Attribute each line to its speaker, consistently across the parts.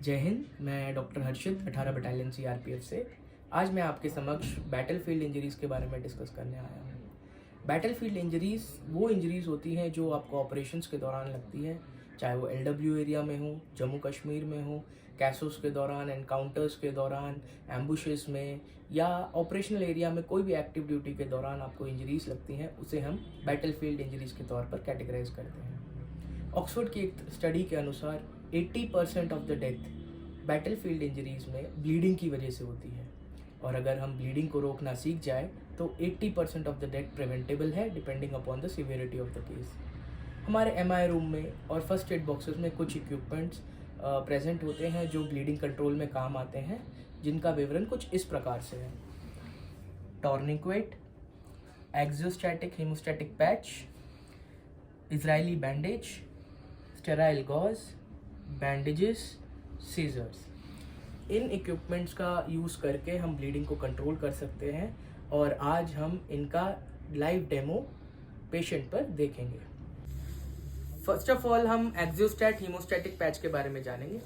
Speaker 1: जय हिंद। मैं डॉक्टर हर्षित 18 battalion CRPF से आज मैं आपके समक्ष बैटलफील्ड इंजरीज़ के बारे में डिस्कस करने आया हूँ। बैटलफील्ड इंजरीज़ वो इंजरीज़ होती हैं जो आपको ऑपरेशंस के दौरान लगती हैं, चाहे वो एलडब्ल्यू एरिया में हो, जम्मू कश्मीर में हो, कैसोस के दौरान, एनकाउंटर्स के दौरान, एम्बुशेस में या ऑपरेशनल एरिया में कोई भी एक्टिव ड्यूटी के दौरान आपको इंजरीज़ लगती हैं, उसे हम बैटलफील्ड इंजरीज़ के तौर पर कैटेगराइज करते हैं। ऑक्सफोर्ड की एक स्टडी के अनुसार 80% of the death battlefield injuries में ब्लीडिंग की वजह से होती है, और अगर हम ब्लीडिंग को रोकना सीख जाए तो 80% ऑफ द डेथ प्रिवेंटेबल है depending upon the severity of the case. हमारे एमआई रूम में और फर्स्ट एड बॉक्सेस में कुछ इक्विपमेंट्स प्रेजेंट होते हैं जो ब्लीडिंग कंट्रोल में काम आते हैं, जिनका विवरण कुछ इस प्रकार से है। Tourniquet, axiostatic hemostatic patch, Israeli bandage, sterile gauze, bandages, scissors. इन इक्विपमेंट्स का यूज़ करके हम ब्लीडिंग को कंट्रोल कर सकते हैं, और आज हम इनका लाइव डेमो पेशेंट पर देखेंगे। फर्स्ट ऑफ ऑल हम एक्सियोस्टैट हीमोस्टैटिक पैच के बारे में जानेंगे।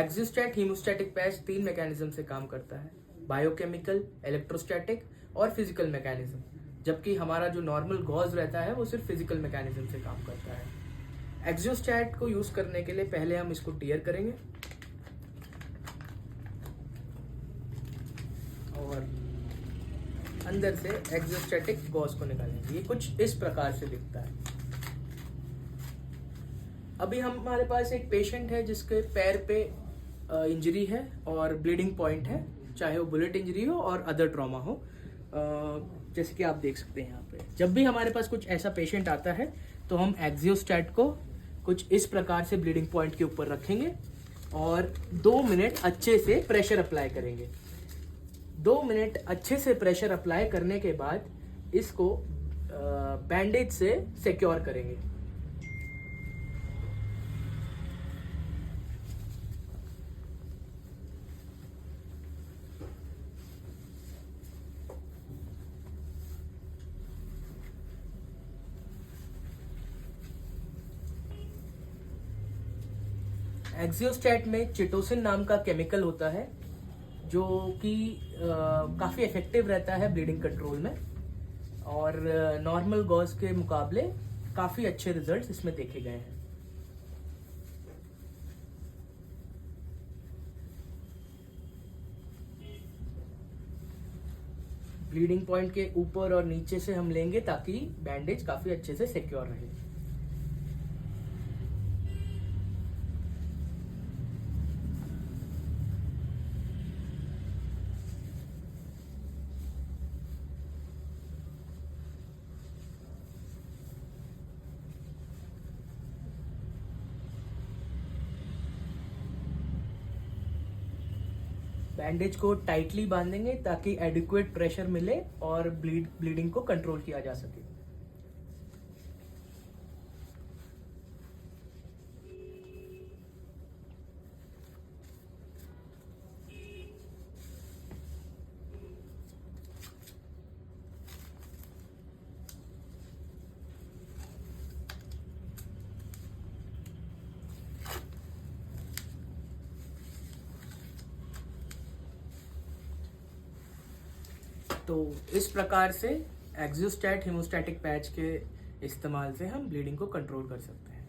Speaker 1: एक्सियोस्टैट हीमोस्टैटिक पैच 3 मैकेनिज्म से काम करता है: बायोकेमिकल, इलेक्ट्रोस्टैटिक और फिजिकल मैकेनिज्म, जबकि हमारा जो नॉर्मल गॉज रहता है वो सिर्फ फिजिकल मैकेनिज्म से काम करता है। एक्सियोस्टैट को यूज़ करने के लिए पहले हम इसको टियर करेंगे और अंदर से एक्सियोस्टैटिक गॉज को निकालेंगे। ये कुछ इस प्रकार से दिखता है। अभी हमारे पास एक पेशेंट है जिसके पैर पे इंजरी है और ब्लीडिंग पॉइंट है, चाहे वो बुलेट इंजरी हो और अदर ट्रॉमा हो। जैसे कि आप देख सकते हैं यहाँ पे, जब भी हमारे पास कुछ ऐसा पेशेंट आता है तो हम एक्सियोस्टैट को कुछ इस प्रकार से ब्लीडिंग पॉइंट के ऊपर रखेंगे और 2 मिनट अच्छे से प्रेशर अप्लाई करेंगे। 2 मिनट अच्छे से प्रेशर अप्लाई करने के बाद इसको बैंडेज से सिक्योर करेंगे। एक्सियोस्टैट में चिटोसिन नाम का केमिकल होता है जो कि काफ़ी इफेक्टिव रहता है ब्लीडिंग कंट्रोल में, और नॉर्मल गॉज के मुकाबले काफ़ी अच्छे रिजल्ट्स इसमें देखे गए हैं। ब्लीडिंग पॉइंट के ऊपर और नीचे से हम लेंगे ताकि बैंडेज काफ़ी अच्छे से सिक्योर रहे। बैंडेज को टाइटली बांधेंगे ताकि एडिक्वेट प्रेशर मिले और ब्लीडिंग को कंट्रोल किया जा सके। तो इस प्रकार से एक्सियोस्टैट हीमोस्टैटिक पैच के इस्तेमाल से हम ब्लीडिंग को कंट्रोल कर सकते हैं।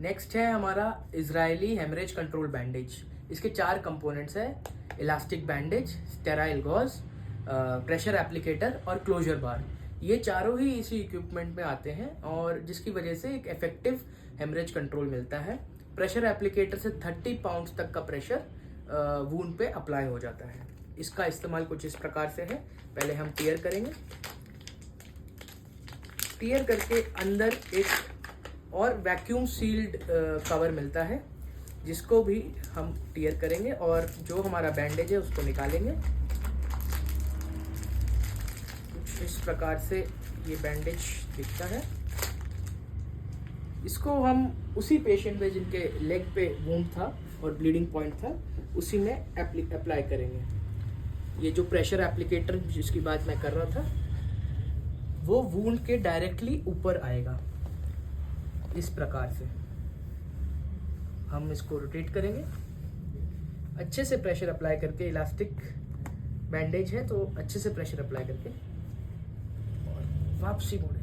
Speaker 1: नेक्स्ट है हमारा इजरायली हेमरेज कंट्रोल बैंडेज। इसके 4 कंपोनेंट्स हैं: elastic bandage, sterile gauze, pressure applicator और क्लोजर बार। ये चारों ही इसी इक्विपमेंट में आते हैं और जिसकी वजह से एक इफेक्टिव हेमरेज कंट्रोल मिलता है। प्रेशर एप्लीकेटर से 30 पाउंड्स तक का प्रेशर वूंड पे अप्लाई हो जाता है। इसका इस्तेमाल कुछ इस प्रकार से है। पहले हम टियर करेंगे, टियर करके अंदर एक और वैक्यूम सील्ड कवर मिलता है जिसको भी हम टियर करेंगे और जो हमारा बैंडेज है उसको निकालेंगे। कुछ इस प्रकार से ये बैंडेज दिखता है। इसको हम उसी पेशेंट में जिनके लेग पे वूंड था और ब्लीडिंग पॉइंट था उसी में अप्लाई करेंगे। ये जो प्रेशर एप्लीकेटर जिसकी बात मैं कर रहा था वो वूंड के डायरेक्टली ऊपर आएगा इस प्रकार से। हम इसको रोटेट करेंगे, अच्छे से प्रेशर अप्लाई करके, इलास्टिक बैंडेज है तो अच्छे से प्रेशर अप्लाई करके और वापसी मोड़ेंगे।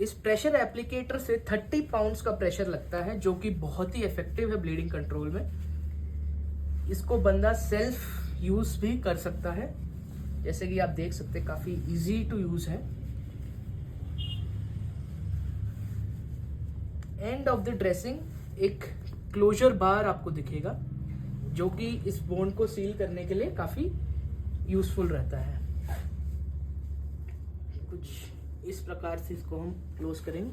Speaker 1: इस प्रेशर एप्लीकेटर से 30 पाउंड्स का प्रेशर लगता है, जो कि बहुत ही इफेक्टिव है ब्लीडिंग कंट्रोल में। इसको बंदा सेल्फ यूज भी कर सकता है, जैसे कि आप देख सकते हैं काफी इजी टू यूज है। एंड ऑफ द ड्रेसिंग एक क्लोजर बार आपको दिखेगा, जो कि इस बोन को सील करने के लिए काफी यूजफुल रहता है। कुछ इस प्रकार से इसको हम क्लोज करेंगे।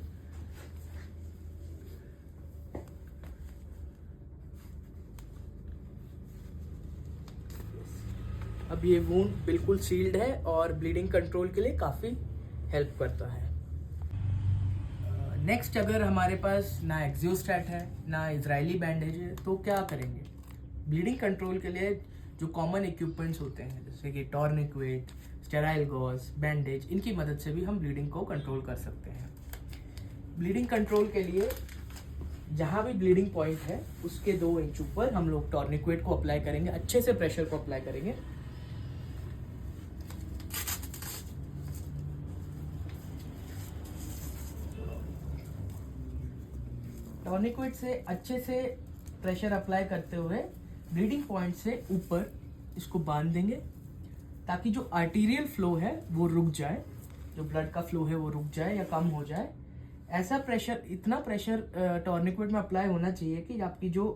Speaker 1: अब ये वूंड बिल्कुल सील्ड है और ब्लीडिंग कंट्रोल के लिए काफ़ी हेल्प करता है। नेक्स्ट, अगर हमारे पास ना एक्सियोस्टैट है ना इजरायली बैंडेज है तो क्या करेंगे? ब्लीडिंग कंट्रोल के लिए जो कॉमन इक्विपमेंट्स होते हैं जैसे कि टॉर्निक्वेट, स्टेराइल गॉज, बैंडेज, इनकी मदद से भी हम ब्लीडिंग को कंट्रोल कर सकते हैं। ब्लीडिंग कंट्रोल के लिए जहाँ भी ब्लीडिंग पॉइंट है उसके 2 इंच ऊपर हम लोग टॉर्निक्वेट को अप्लाई करेंगे, अच्छे से प्रेशर को अप्लाई करेंगे। टॉर्निक्वेट से अच्छे से प्रेशर अप्लाई करते हुए ब्लीडिंग पॉइंट से ऊपर इसको बांध देंगे, ताकि जो आर्टीरियल फ्लो है वो रुक जाए, जो ब्लड का फ्लो है वो रुक जाए या कम हो जाए। ऐसा प्रेशर, इतना प्रेशर टॉर्निक्वेट में अप्लाई होना चाहिए कि आपकी जो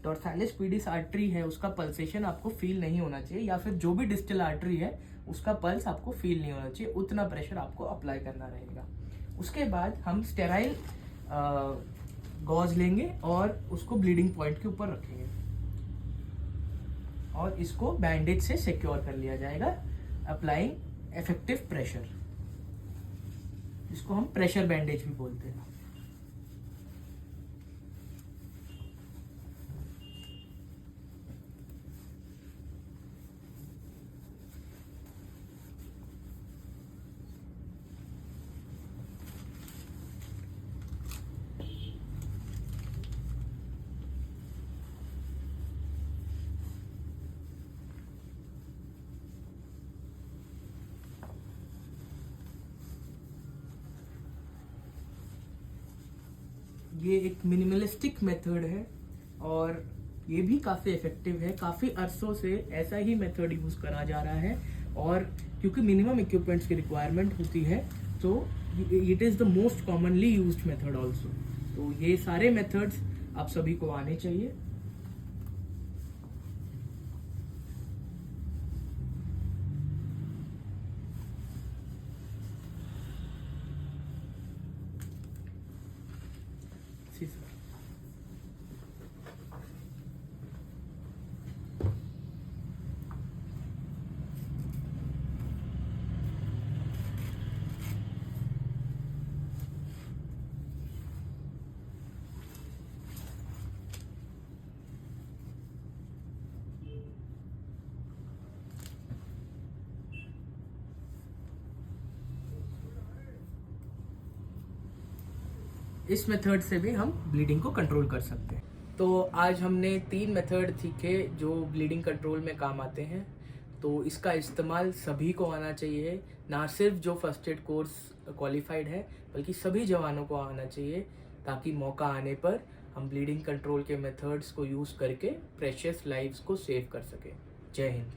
Speaker 1: डॉर्सालिस पीडिस आर्टरी है उसका पल्सेशन आपको फील नहीं होना चाहिए, या फिर जो भी डिस्टल आर्टरी है उसका पल्स आपको फील नहीं होना चाहिए। उतना प्रेशर आपको अप्लाई करना रहेगा। उसके बाद हम स्टेराइल गॉज लेंगे और उसको ब्लीडिंग पॉइंट के ऊपर रखेंगे और इसको बैंडेज से सिक्योर कर लिया जाएगा, अप्लाइंग इफेक्टिव प्रेशर, जिसको हम प्रेशर बैंडेज भी बोलते हैं। ये एक मिनिमलिस्टिक मेथड है और ये भी काफ़ी इफेक्टिव है। काफ़ी अरसों से ऐसा ही मेथड यूज़ करा जा रहा है और क्योंकि मिनिमम इक्विपमेंट्स की रिक्वायरमेंट होती है तो it is the most commonly used method also. तो ये सारे मेथड्स आप सभी को आने चाहिए। जी सर। इस मेथड से भी हम ब्लीडिंग को कंट्रोल कर सकते हैं। तो आज हमने 3 मेथड सीखे जो ब्लीडिंग कंट्रोल में काम आते हैं। तो इसका इस्तेमाल सभी को आना चाहिए, ना सिर्फ जो फर्स्ट एड कोर्स क्वालिफाइड है बल्कि सभी जवानों को आना चाहिए, ताकि मौका आने पर हम ब्लीडिंग कंट्रोल के मेथड्स को यूज़ करके प्रेशियस लाइव्स को सेव कर सकें। जय हिंद।